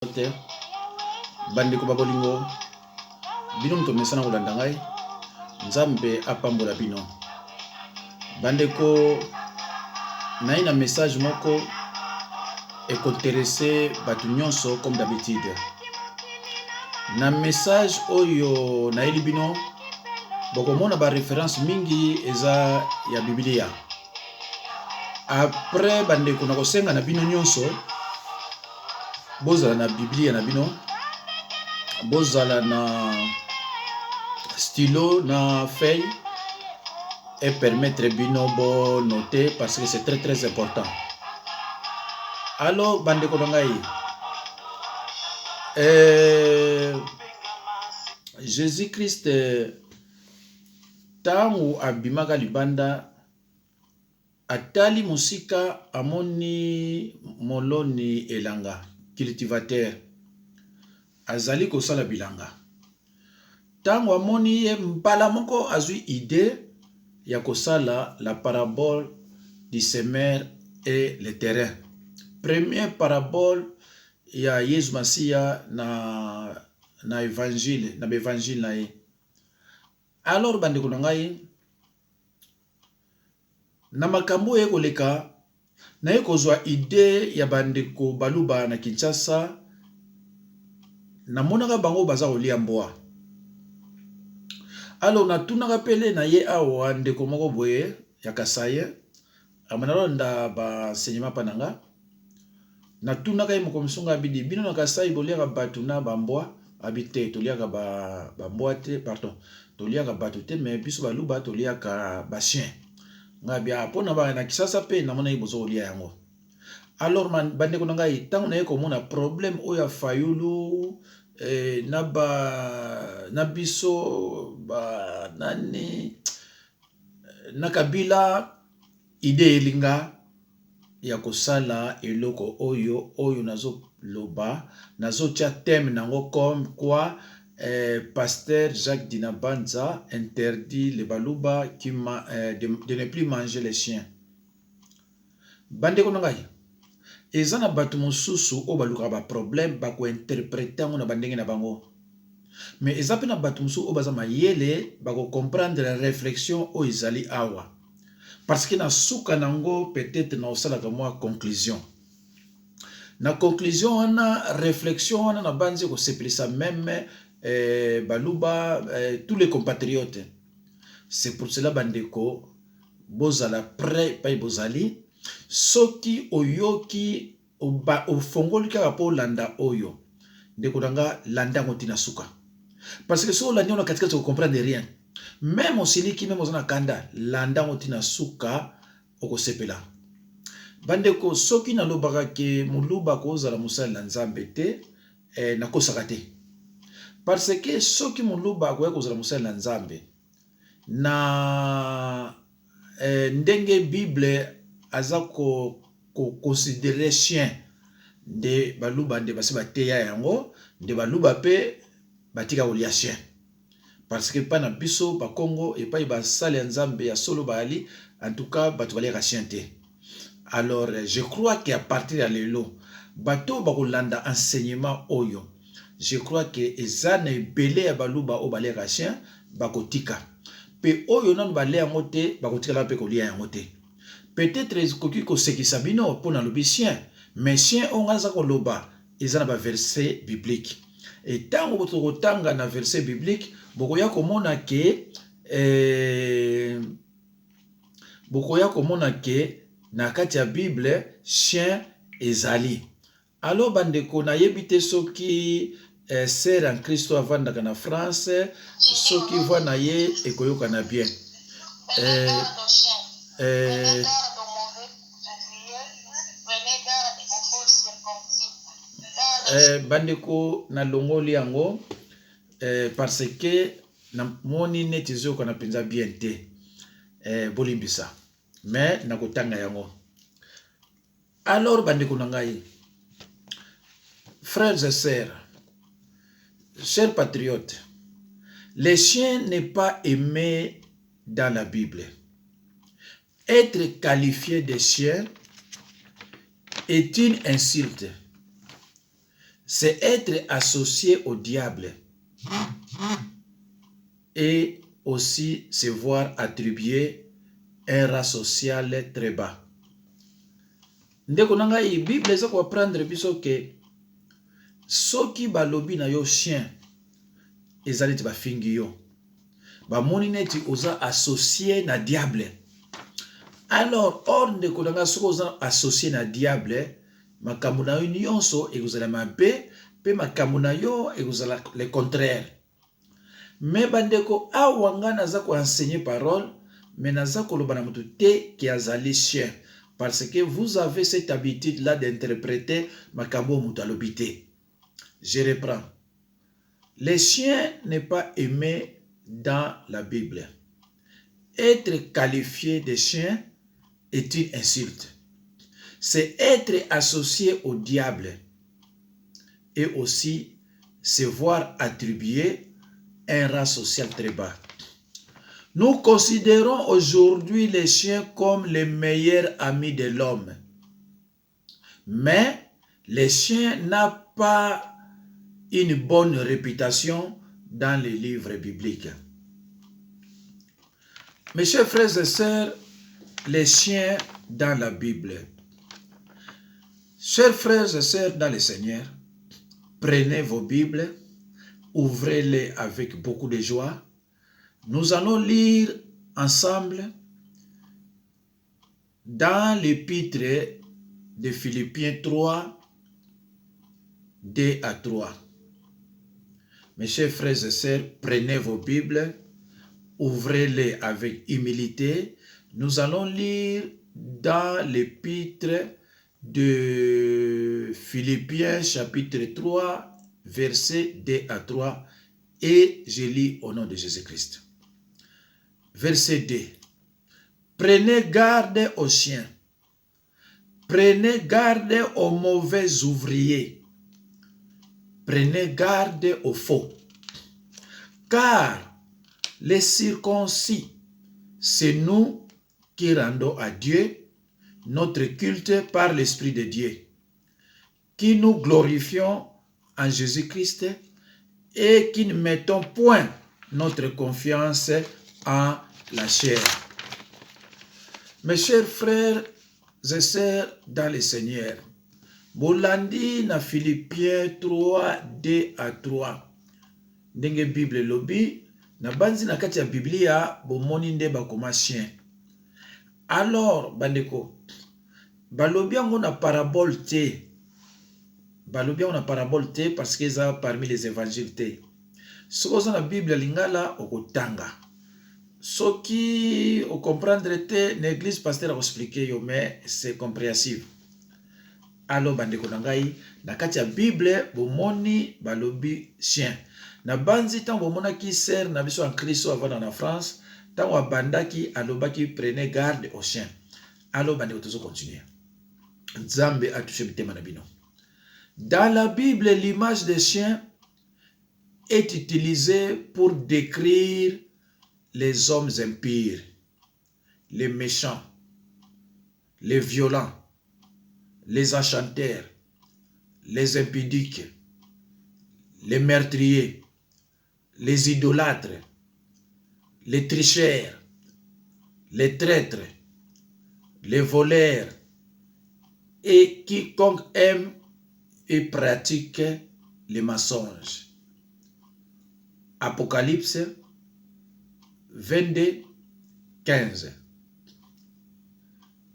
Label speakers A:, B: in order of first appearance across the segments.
A: te bandeko babolingo bino moto mesana kolanda ngai nzambe apambola bino bandeko nayi na message moko ekoterese bato nyonso comme d'habitude na message oyo nayeli bino bokomona ba référence mingi eza ya Biblia. Après bandeko na kosenga na bino nyonso bozala na Biblia na bino, bozala na stylo na feuille et permettre bino bo noter parce que c'est très important. Alors bandeko na ngai Jésus-Christ tangu abimaka libanda atali musika amoni moloni elanga cultivateur azali kosala bilanga tangu amoni ye mbala moko azwi idée ya kosala la parabole du semeur et le terrain. Première parabole ya Yesu Masia na évangile na évangile na ye. Alors bandeko na ngai na makambo ye koleka na ye kozwa idée ya bandeko baluba na Kinshasa na monaka bango baza kolia mboa. Alors natunaka pele na ye awa ndeko moko boye ya Kasaye amanalonda ba enseignement pananga natunaka ye mokomisunga abidi bino na Kasaye boliaka bato na bamboa abite toliaka bamboa te pardon toliaka bato te mais biso baluba toliaka ba chien ngabia pona ba na Kisasa pe na mona ibozo kolia yango. Alors man bandeko na ngai tango na ye komona problème oya fayulu na biso ba nani na kabila ide elinga ya kosala eloko oyo nazo loba nazo tia thème nango comme quoi pasteur Jacques Dinabanza interdit les baluba de ne plus manger les chiens. Bandeko na ngai eza na bato mosusu o baluka ba problème ba ko interpréter ngo na bandenge na bango. Mais eza pe na bato mosusu o baza mayele ba ko comprendre la réflexion o izali awa. Parce que na suka nango peut-être na osala ka moi conclusion. Na conclusion wana réflexion wana na banzi ko sepelisa même baluba tous les compatriotes. C'est pour cela bandeko bozala prêt pa bozali soki oyoki ofongoli kaka po landa oyo ndeko nanga landa ngotina suka parce que so landa on a katikati ko comprendre rien même osiliki même ozana kanda landa ngotina suka okosepela bandeko soki na lobaka ke muluba kozala musala nzambe te na kosaka te parce que soki muluba akoya kozala musala nzambe na ndenge Bible aza ko considérer chien de baluba de basi bateya yango de baluba pe batika kolia chien parce que pas na biso ba Congo et pas ba sale nzambe ya solo bali en tout cas batu balia chien te. Alors je crois qu'à partir de lelo bato ba kolanda enseignement oyo je crois que ezana ebele ya baluba o balia chien bakotika pe oyo nanu balia ngote bakotika la pe kolia yango te. Peut-être koki ko sekisa bino pona lobi chien mais chien ongaza ko loba ezana ba verset biblique et tango botoko tanga na verset biblique bokoya komona ke na kati ya Bible chien ezali. Alors bandeko na yebite soki sœur en Christ avandaka na France soki voix na ye ekoyoka na bien bandeko na longoli yango parce que na moni neti zoko na penza bien te bolimbisa mais na kotanga yango. Alors bandeko na ngai frères et sœurs chers patriotes, les chiens n'est pas aimé dans la Bible. Être qualifié de chien est une insulte. c'est être associé au diable et aussi se voir attribuer un rang social très bas. Ndeko na ngai Bible eza ko apprendre biso ke soki balobi na yo chien ezali te bafingi yo bamoni neti oza associé na diable. Alors or ndeko na ngai soki oza associé na diable makambo na yo nyonso ekozala mabe pe makambo na yo ekozala le contraire. Mais bandeko awa nga naza ko enseigner parole mais naza koloba na mutu te ki azali chien. Parce que vous avez cette habitude-là d'interpréter makambo mutalobité. Je reprends. Les chiens n'est pas aimé dans la Bible. Être qualifié de chien est une insulte. C'est être associé au diable et aussi se voir attribuer un rang social très bas. Nous considérons aujourd'hui les chiens comme les meilleurs amis de l'homme. Mais les chiens n'ont pas une bonne réputation dans les livres bibliques. Mes chers frères et sœurs, les chiens dans la Bible. Chers frères et sœurs dans le Seigneur, prenez vos Bibles, ouvrez-les avec beaucoup de joie. Nous allons lire ensemble dans l'épître de Philippiens 3, 2 à 3. Mes chers frères et sœurs, prenez vos Bibles, ouvrez-les avec humilité. Nous allons lire dans l'épître de Philippiens chapitre 3, versets 2 à 3, et je lis au nom de Jésus-Christ. Verset 2. Prenez garde aux chiens. Prenez garde aux mauvais ouvriers. Prenez garde aux faux. Car les circoncis, c'est nous qui rendons à Dieu notre culte par l'Esprit de Dieu, qui nous glorifions en Jésus-Christ et qui ne mettons point notre confiance en la chair. Mes chers frères et sœurs dans le Seigneur, bolandi na Philippiens 3, 2 à 3. Ndenge Bible lobi, na banzi na kati ya Biblia, bomoni nde bakoma chien. Alors, bandeko, balobi yango na parabole te. Balobi yango na parabole te parce que ça parmi les évangiles te. Soko za na Bible lingala okotanga. Soki o comprendre te, l'église pasteur a expliqué yo, mais c'est compréhensible. Alors bandeko na ngai, na kati ya Bible bomoni balobi chien. Na banzi tango bomona ki ser na biso en Christ avant na France, tango abandaki alobaki prenez garde aux chiens. Alors bandeko tozo continuer. Nzambe a touché bitema na bino. Dans la Bible, l'image des chiens est utilisée pour décrire les hommes impurs, les méchants, les violents, les enchanteurs, les impudiques, les meurtriers, les idolâtres, les tricheurs, les traîtres, les voleurs et quiconque aime et pratique les mensonges. Apocalypse 22, 15.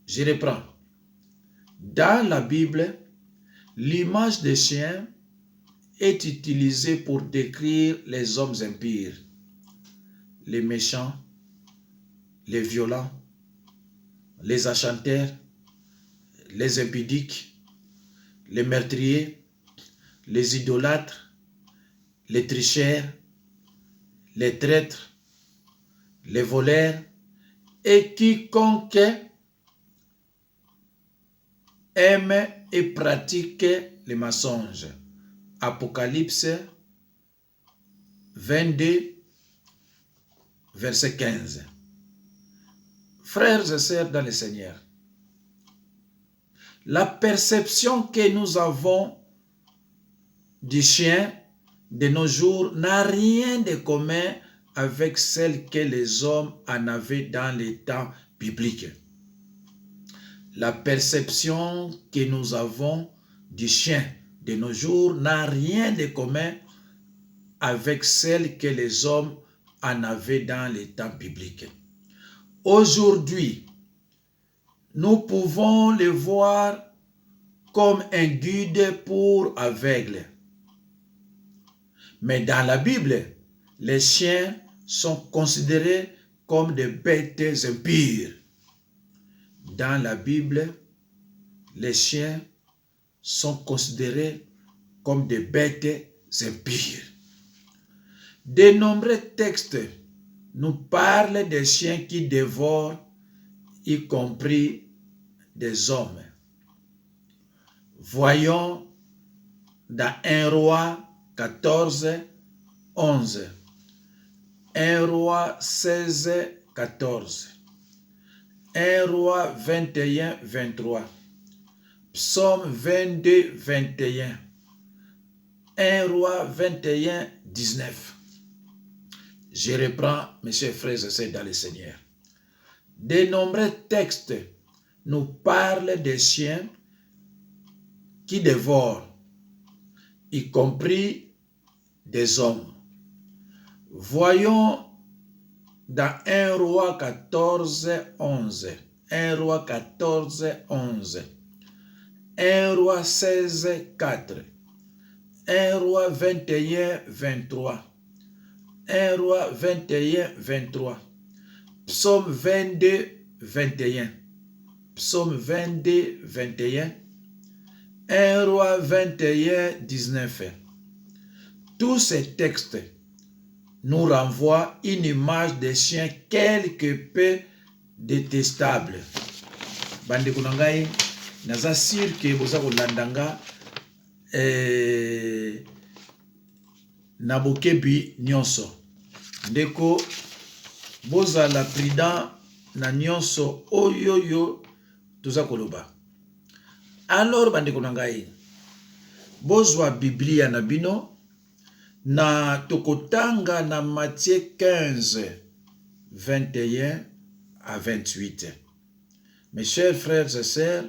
A: Je reprends. Dans la Bible, l'image des chiens est utilisée pour décrire les hommes impurs, les méchants, les violents, les enchanteurs, les impudiques, les meurtriers, les idolâtres, les tricheurs, les traîtres, les voleurs et quiconque aime et pratique les mensonges. Apocalypse 22, verset 15. Frères et sœurs dans le Seigneur, la perception que nous avons du chien de nos jours n'a rien de commun avec celle que les hommes en avaient dans les temps bibliques. La perception que nous avons du chien de nos jours n'a rien de commun avec celle que les hommes en avaient dans les temps bibliques. Aujourd'hui, nous pouvons le voir comme un guide pour aveugles. Mais dans la Bible, les chiens sont considérés comme des bêtes impures. Dans la Bible, les chiens sont considérés comme des bêtes impures. De nombreux textes nous parlent des chiens qui dévorent, y compris des hommes. Voyons dans 1 Roi 14, 11, 1 Roi 16, 14, 1 Roi 21, 23, Psaume 22, 21, 1 Roi 21, 19. Je reprends, mes chers frères et sœurs dans le Seigneur. De nombreux textes nous parlent des chiens qui dévorent, y compris des hommes. Voyons dans 1 Roi 14, 11, 1 Roi 14, 11, 1 Roi 16, 4, 1 Roi 21, 23, 1 Roi 21, 23, Psaume 22, 21, Psaume 22, 21, 1 Roi 21, 19. Tous ces textes nous renvoient une image des chiens quelque peu détestable. Bandeko na ngai, naza sûr que boza kolandanga na bokebi nyonso. Ndeko boza la prudent na nyonso oyoyo toza koloba. Alors bandeko na ngai, bozwa Biblia na bino na tokotanga na Matthieu 15, 21 à 28. Mes chers frères et sœurs,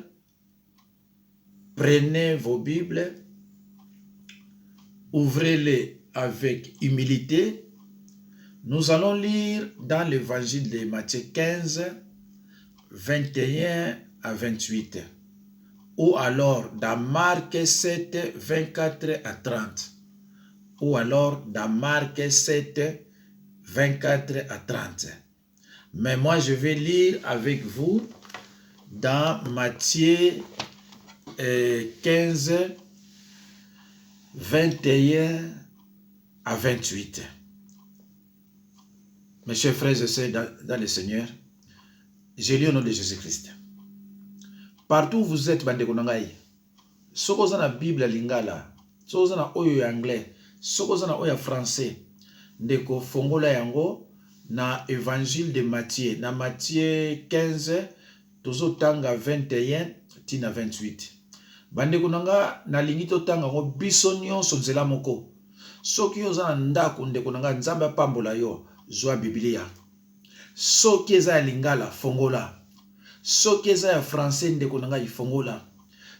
A: prenez vos Bibles, ouvrez-les avec humilité. Nous allons lire dans l'évangile de Matthieu 15, 21 à 28. Ou alors dans Marc 7, 24 à 30. Ou alors dans Marc 7, 24 à 30. Mais moi, je vais lire avec vous dans Matthieu 15, 21 à 28. Mes chers frères et sœurs dans le Seigneur, je lis au nom de Jésus-Christ. Partout où vous êtes, bandeko na ngai, soko za na Bible ya lingala, soko za na oyo ya anglais, soko za na oyo ya français, ndeko fongola yango na évangile de Matthieu, na Matthieu 15, tozotanga 21 tina 28. Bandeko na nga nalingi totanga ngo biso nyonso nzela moko. Soki yo za na ndako ndeko na nga Nzambe apambola yo, zwa Biblia. Soki eza ya lingala, fongola. Soki eza ya français ndeko na nga ifongola.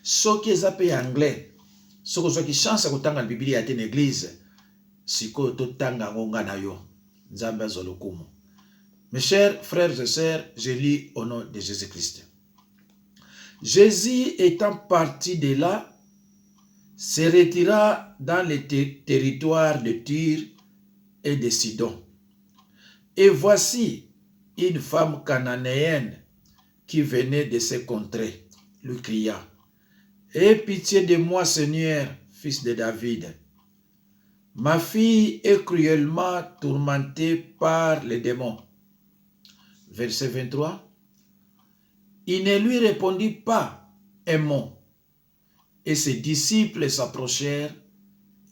A: Soki eza pe ya anglais, soko zwaki chance ya kotanga na Biblia te na église, sikoyo totanga ngo nga na yo. Nzambe azwa lokumu. Mes chers frères et sœurs, je lis au nom de Jésus-Christ. Jésus étant parti de là, se retira dans les territoires de Tyr et de Sidon. Et voici une femme cananéenne qui venait de ces contrées, lui cria: Aie pitié de moi, Seigneur, fils de David. Ma fille est cruellement tourmentée par les démons. Verset 23. Il ne lui répondit pas un mot. Et ses disciples s'approchèrent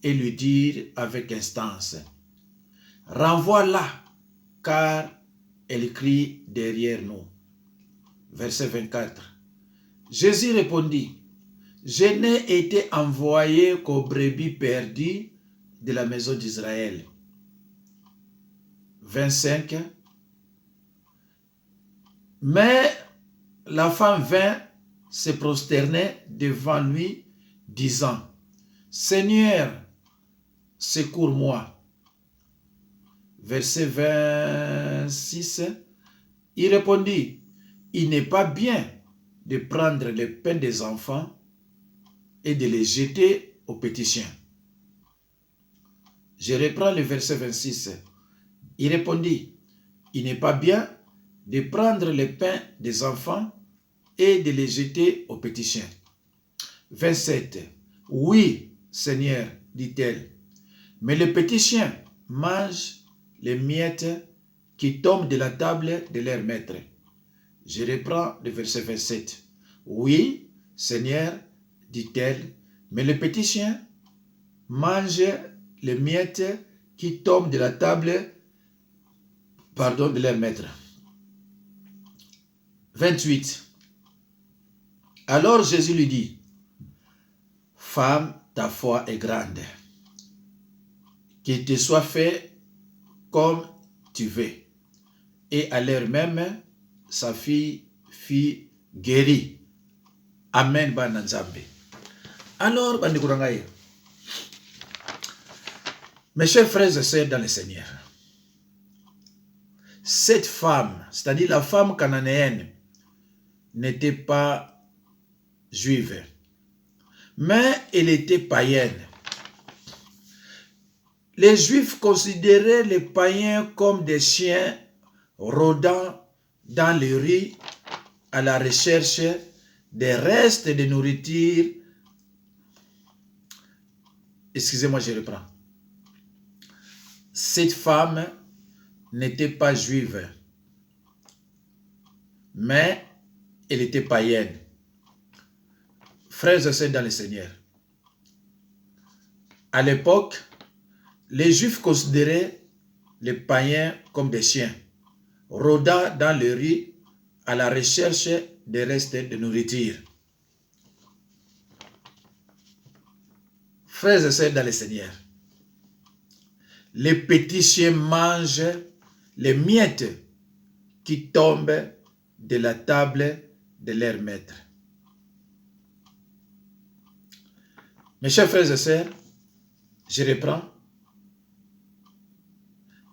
A: et lui dirent avec instance: Renvoie-la, car elle crie derrière nous. Verset 24. Jésus répondit: Je n'ai été envoyé qu'aux brebis perdues de la maison d'Israël. 25. Mais la femme vint se prosterner devant lui, disant, Seigneur, secours-moi. Verset 26. Il répondit, il n'est pas bien de prendre le pain des enfants et de les jeter aux petits chiens. Je reprends le verset 26. Il répondit, il n'est pas bien de prendre le pain des enfants et de les jeter aux petits chiens. 27. Oui, Seigneur, dit-elle, mais les petits chiens mangent les miettes qui tombent de la table de leur maître. Je reprends le verset 27. Oui, Seigneur, dit-elle, mais les petits chiens mangent les miettes qui tombent de la table, de leur maître. 28. Alors Jésus lui dit, Femme, ta foi est grande, qu'il te soit fait comme tu veux. Et à l'heure même, sa fille fut guérie. Amen, Bananzambe. Alors, mes chers frères et sœurs dans le Seigneur, cette femme, c'est-à-dire la femme cananéenne, n'était pas juive, mais elle était païenne. Les Juifs considéraient les païens comme des chiens rôdant dans les rues à la recherche des restes de nourriture. Excusez-moi, je reprends. Cette femme n'était pas juive, mais elle était païenne. Frères et sœurs dans le Seigneur, à l'époque, les Juifs considéraient les païens comme des chiens, rôdant dans les rues à la recherche des restes de nourriture. Frères et sœurs dans le Seigneur, les petits chiens mangent les miettes qui tombent de la table de leur maître. Mes chers frères et sœurs, je reprends.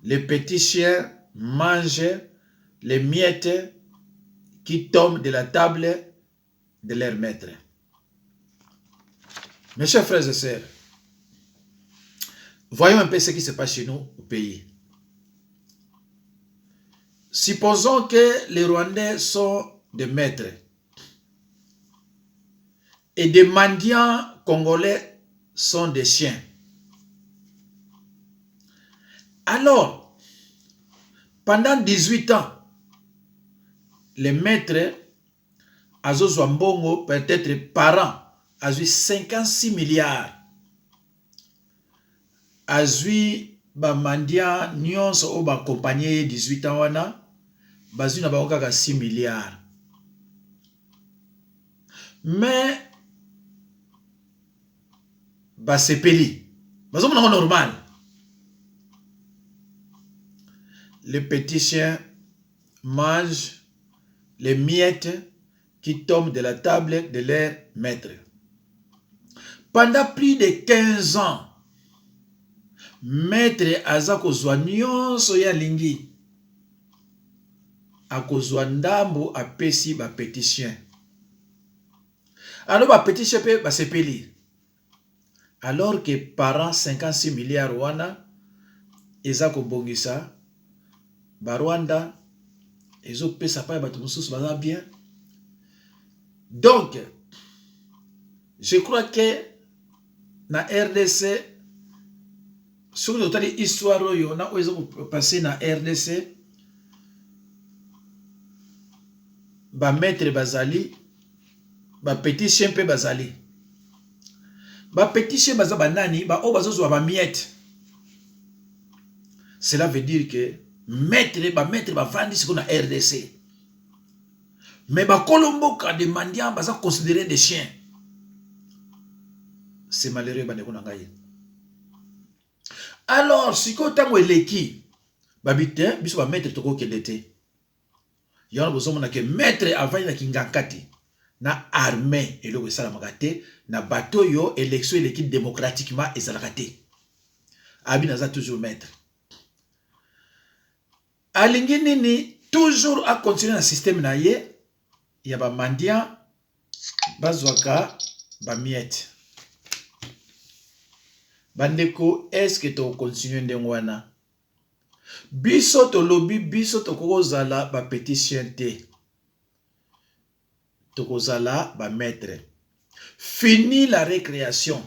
A: Les petits chiens mangent les miettes qui tombent de la table de leur maître. Mes chers frères et sœurs, voyons un peu ce qui se passe chez nous au pays. Supposons que les Rwandais sont des maîtres et des mendiants congolais sont des chiens. Alors, pendant 18 ans, les maîtres, Azo Zwambongo, peut-être par an, a eu 56 milliards. A eu Bamandia, Nyons, ou ba compagnie 18 ans, wana, bazu na ba 6 milliards. Mais, basepeli, bazo mona normal. Les petits chiens mangent les miettes qui tombent de la table de leur maître. Pendant plus de 15 ans, maître aza kozwa nyonso ya lingi. Akozwa ndambo apesi ba petit chien. Alors ba petit chien pe ba sepeli. Alors que par 56 milliards wana eza ko bongisa ba Rwanda ezo pesa pa bato mususu baza bien. Donc je crois que na RDC sur notre histoire oyo na oyo passer na RDC ba maître bazali ba petit chien pe bazali ba petit chien baza banani ba o bazo ba miette. Cela veut dire que maître ba vandi siko na RDC, mais ba kolomboka de mandian baza considéré des chiens. c'est malheureux bandeko na ngai. Alors siko tango eleki babite biso ba maître toko kendete. Yana bozomona ke maître avani na kingankati na armée eloko esalamaka te na bato yo élection eleki démocratiquement ezalaka te. Abi naza toujours maître. Alingi nini toujours a continuer na système na ye ya ba mandian bazwaka ba miette. Bandeko, est-ce que tu continues de wana? Biso to lobby, biso to kozala ba pétition te. To kozala ba maître. Fini la récréation.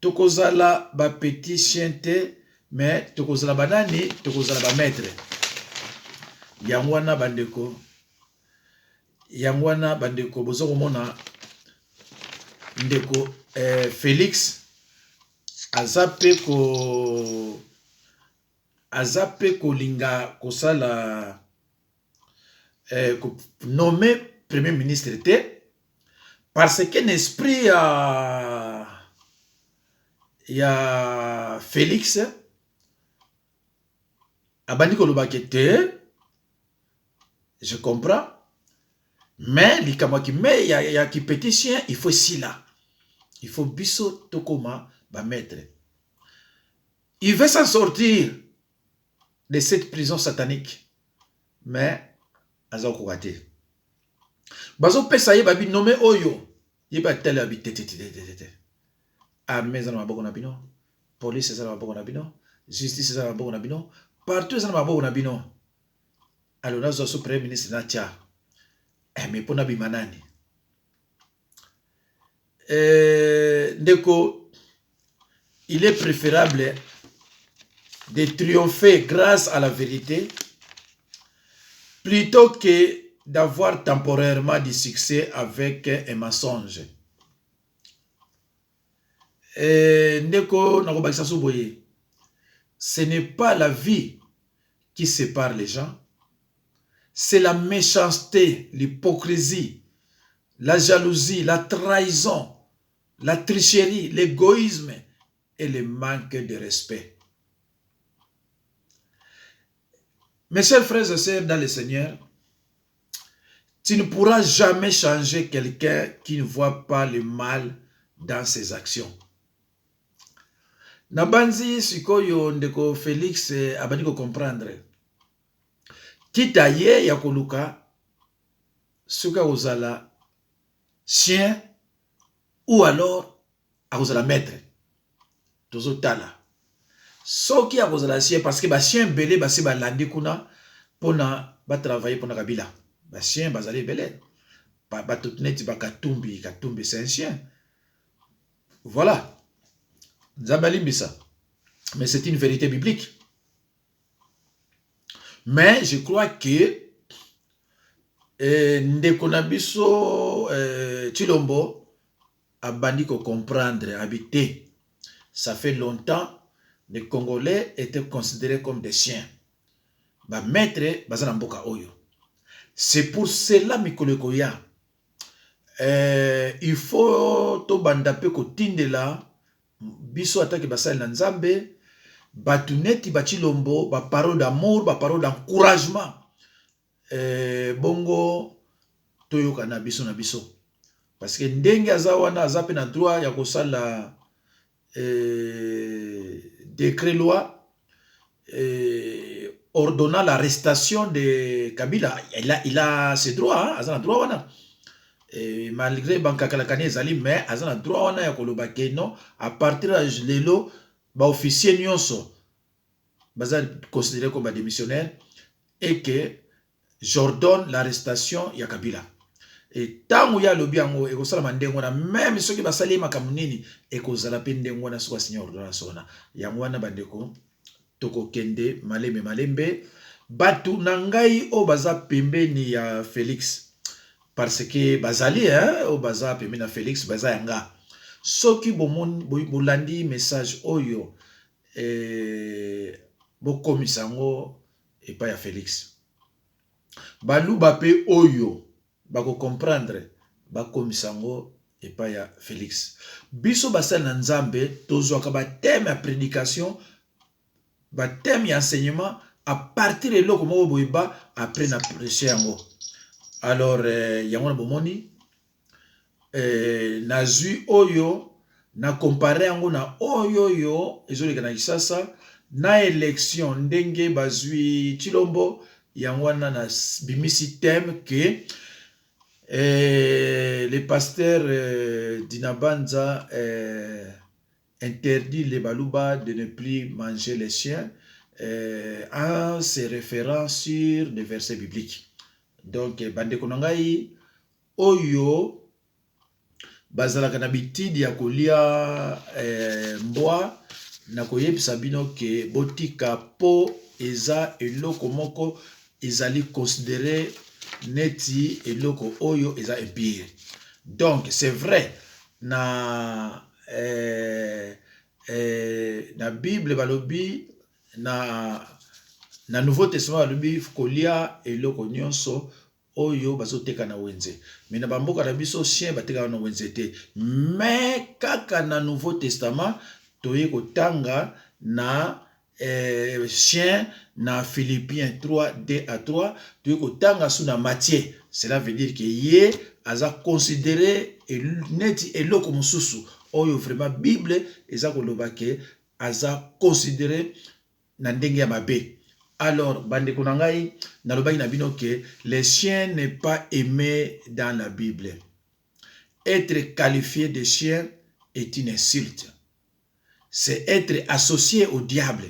A: To kozala ba pétition te, mais to kozala banani, to kozala ba maître. Yangwana bandeko. Yangwana bandeko bozo komona ndeko Félix azape ko linga kosala nommé premier ministre te parce que l'esprit ya Félix abandi kolobaki te, je comprends, mais likamwa ki me ya ki pétition il faut si là, il faut biso tokoma ba maître. Il veut s'en sortir de cette prison satanique, mais aza kokate. Bazo pesa ye babi nommé oyo, ye ba tele abi tete. Armée za na maboko na bino, police za na maboko na bino, justice za na maboko na bino, partout za na maboko na bino. Alors nazo so premier ministre na tia. Mais pona bimanani. Ndeko, il est préférable de triompher grâce à la vérité plutôt que d'avoir temporairement du succès avec un mensonge. Ndeko, ce n'est pas la vie qui sépare les gens, c'est la méchanceté, l'hypocrisie, la jalousie, la trahison, la tricherie, l'égoïsme et le manque de respect. Mes chers frères et sœurs dans le Seigneur, tu ne pourras jamais changer quelqu'un qui ne voit pas le mal dans ses actions. Nabanzi sikoyo ndeko Félix abandi ko comprendre. Kita ye ya koluka suka ozala chien ou alors akozala maître. Tozo tala. Soki akozala chien parce que ba chien belé basi ba landi kuna pona ba travailler pona kabila. Ba chien bazali belé. Ba tutneti ba katumbi c'est un chien. Voilà. Zabalimbisa. Mais c'est une vérité biblique. Mais je crois que Ndekonabiso Chilombo abandi ko comprendre, habiter. Ça fait longtemps, les Congolais étaient considérés comme des chiens. Ba maître bazana mboka oyo. C'est pour cela Mikolekoya. Il faut to bandape ko tindela biso atake basal na Nzambe. Batuneti Bachilombo, ba parole d'amour, ba parole d'encouragement. Bongo toyoka na biso na biso. Parce que ndenge azawana azape na droit ya kosala décret loi ordonnant l'arrestation de Kabila. Il a ses droits, azana droit wana. Malgré bankakalakane ezali, mais azana droit wana ya koloba ke non, à partir de lelo ba officier nyonso baza considéré comme démissionnaire et que j'ordonne l'arrestation ya Kabila. Et tango ya lobi yango ekosala mandengo na même soki basali makambo nini ekozala pe ndengo na soka signer ordonnance wana yango wana bandeko toko kende malembe batu nangai o baza pembeni ya Félix parce que bazali o baza pembeni na Félix baza yanga soki bolandi message oyo bokomisango epa ya Félix baluba pe oyo bako comprendre bakomisango et pas ya Félix. Biso basal na nzambe tozwaka ba thème ya prédication, ba thème ya enseignement à partir de loko moko boyeba après na prêcher yango. Alors yango na bomoni na zui oyo na comparer yango na oyo yo ezoleka na Kisasa na élection ndenge bazui Chilombo yango wana na bimisi thème que les pasteurs d'Inabanza interdit les baluba de ne plus manger les chiens en se référant sur des versets bibliques. Donc, bande konangai oyo bazalaka na bitidi ya kolia mbwa na koyebisa bino ke botika po eza eloko moko ezali considéré neti eloko oyo eza empire. Donc c'est vrai na na Bible balobi na Nouveau Testament balobi kolia eloko nyonso oyo bazoteka na wenze. Mais na bamboka na biso chien bateka na wenze te. Mais kaka na Nouveau Testament toye kotanga na chien na Philippiens 3, 2 à 3, tu es sous na Matthieu. Cela veut dire que yé aza considéré neti eloko mususu oyo vraiment Bible eza koloba ke aza considéré na ndenge ya mabe. Alors bande konangai na lobaki na bino que les chiens n'est pas aimé dans la Bible. Être qualifié de chien est une insulte. C'est être associé au diable.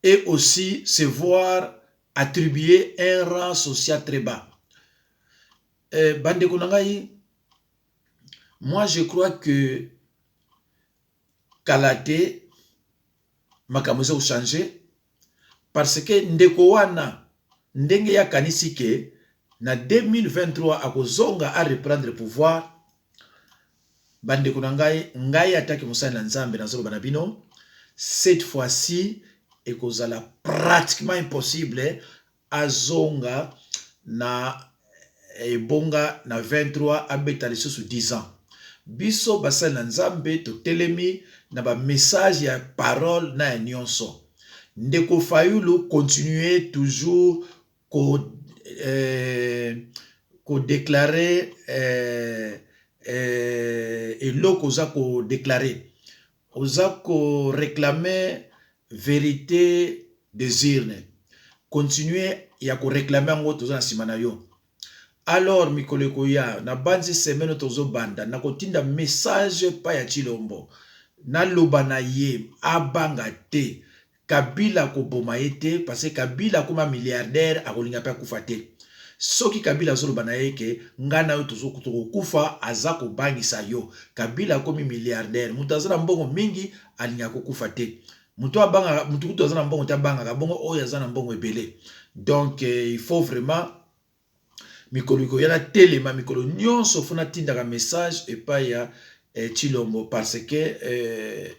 A: Et aussi se voir attribuer un rang social très bas. Bande konangai, moi je crois que Kalate makamuze ou changer parce que ndeko wana ndenge ya kanisi ke na 2023 akozonga a reprendre le pouvoir. Bande konangai ngai ataki musana na nzambe na zolo banabino cette fois-ci et kozala pratiquement impossible azonga na ebonga na 23 abeta lisusu 10 ans. Biso basali na nzambe to telemi na ba message ya parole na nyonso. Ndeko Fayulu continuer toujours ko déclarer eloko oza ko déclarer oza ko réclamer vérité des urnes. Continuer ya ko réclamer ngo toza na simana yo. Alors mikoleko ya na banzi semaine tozo banda na kotinda message pa ya Chilombo na loba na ye abanga te Kabila ko boma ete parce que Kabila kuma milliardaire akolinga pa kufa te. Soki Kabila zolo bana yeke ngana yo tozo kufa aza ko bangisa yo. Kabila komi milliardaire mutu azana mbongo mingi alinga ko kufa te. Mutu abanga mutu kutu azana mbongo tabanga ka bongo oyo azana mbongo ebele. Donc il faut vraiment mikolo yana telema mikolo nyonso funa tinda ka message et pas ya Chilombo parce que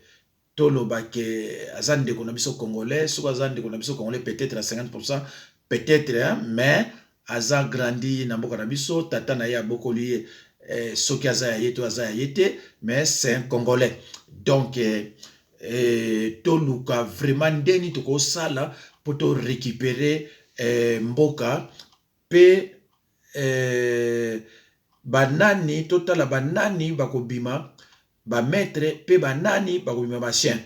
A: toloba ke azande ko na biso congolais soko azande ko na biso congolais peut-être à 50% peut-être hein, mais aza grandi na mboka na biso tata na ya bokoli soki aza yeto aza yete mais c'est un congolais. Donc toluka vraiment ndeni to ko sala pour to récupérer mboka pe banani totala banani bakobima ba maître pe banani bakobima ba chien.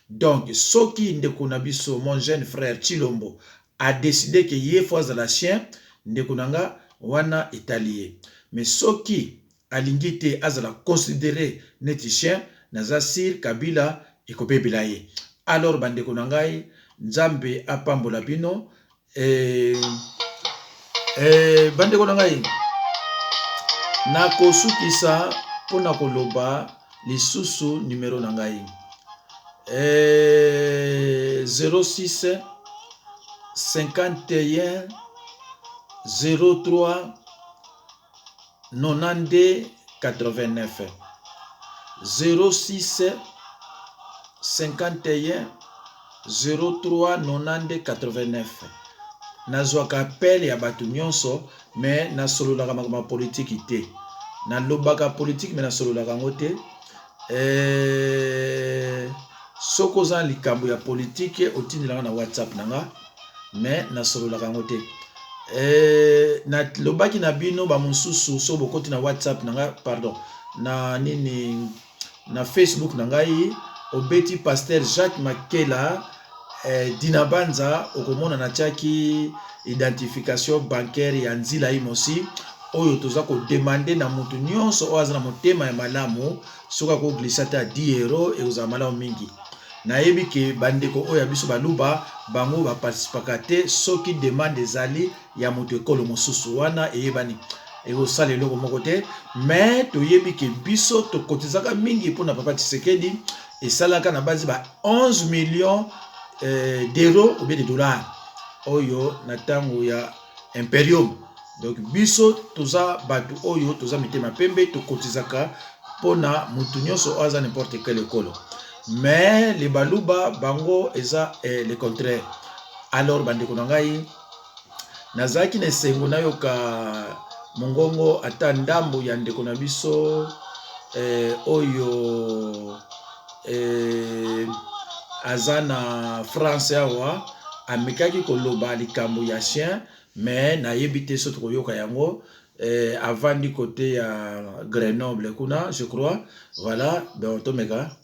A: Donc soki ndeko na biso mon jeune frère Chilombo a décidé que yé fois la chien ndeko nanga wana italien. Mais soki alingite azala considéré neti chien naza sir Kabila ekopebila ye. Alors bandeko nangai nzambe apambola bino bandeko nangai na kosukisa pona koloba lisusu numéro nangai 06 51 03 92 89 06 51 03 92 89. Nazwaka appel ya batu nyonso mais nasololaka makama politique te. na lobaka politique mais na solo la kangote soko za likambo ya politique otindela na WhatsApp nanga mais na solo la kangote na lobaki na bino ba mususu so bokoti na WhatsApp nanga pardon na nini na Facebook nangai obeti pasteur Jacques Makela Dina Banza okomona na tiaki identification bancaire ya nzila imosi oyo toza ko demander na mutu nyonso oyo aza na motema ya malamu soka ko glissa ta 10 € e oza malamu mingi na yebi ke bandeko oyo biso baluba bango ba participaka te soki demande ezali ya mutu ekolo mosusu wana eyebani ekosala eloko moko te mais toyebi ke biso tokotizaka mingi mpona Papa Tshisekedi esalaka na base ba 11 millions d'euros ou bien de dollars oyo na tango ya imperium. Donc biso toza batu oyo toza mitema pembe tokotizaka pona mutu nyonso aza n'importe quel ekolo mais les baluba bango eza le contraire. Alors bandeko na ngai nazaki na esengo nayoka mongongo ata ndambo ya ndeko na biso oyo aza na France awa amikaki koloba likambo ya chien mais nayebi te so tokoyoka yango avandi côté ya Grenoble kuna je crois voilà ben tomeka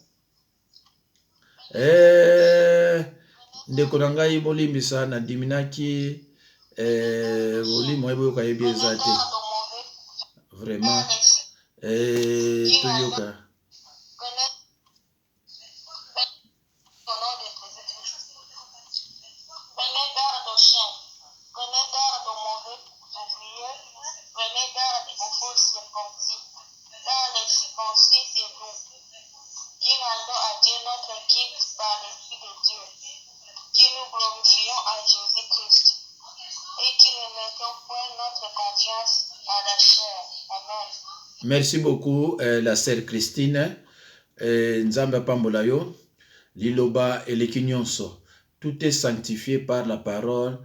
A: ndeko na ngai bolimbisa na diminaki bolimo eboyoka yebi eza te vraiment toyoka
B: qui nous glorifions à Jésus-Christ et qui ne mettons point notre confiance à la chair. Amen.
A: Merci beaucoup la sœur Christine. Nzambe pambola yo liloba eleki nyonso. Tout est sanctifié par la parole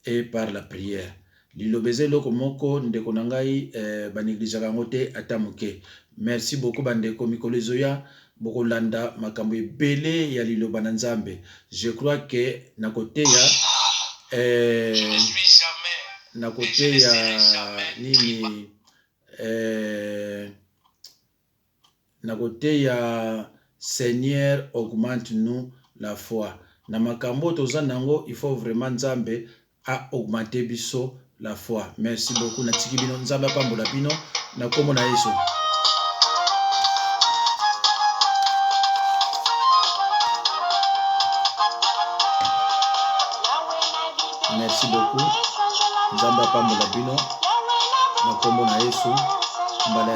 A: et par la prière. Lilobeze loko moko ndeko na ngai baneglijaka yango te ata moke. Merci beaucoup bandeko mikolo ezoya bokolanda makambo ebele ya liloba na Nzambe. Je crois que na côté ya na côté ya nini na côté ya Seigneur augmente-nous la foi. Na makambo toza nango il faut vraiment Nzambe a augmenter biso la foi. Merci beaucoup na tiki bino Nzambe pambola bino na kombo na Yesu. Merci beaucoup Nzambe pambola bino na kombo na Yesu. Mbala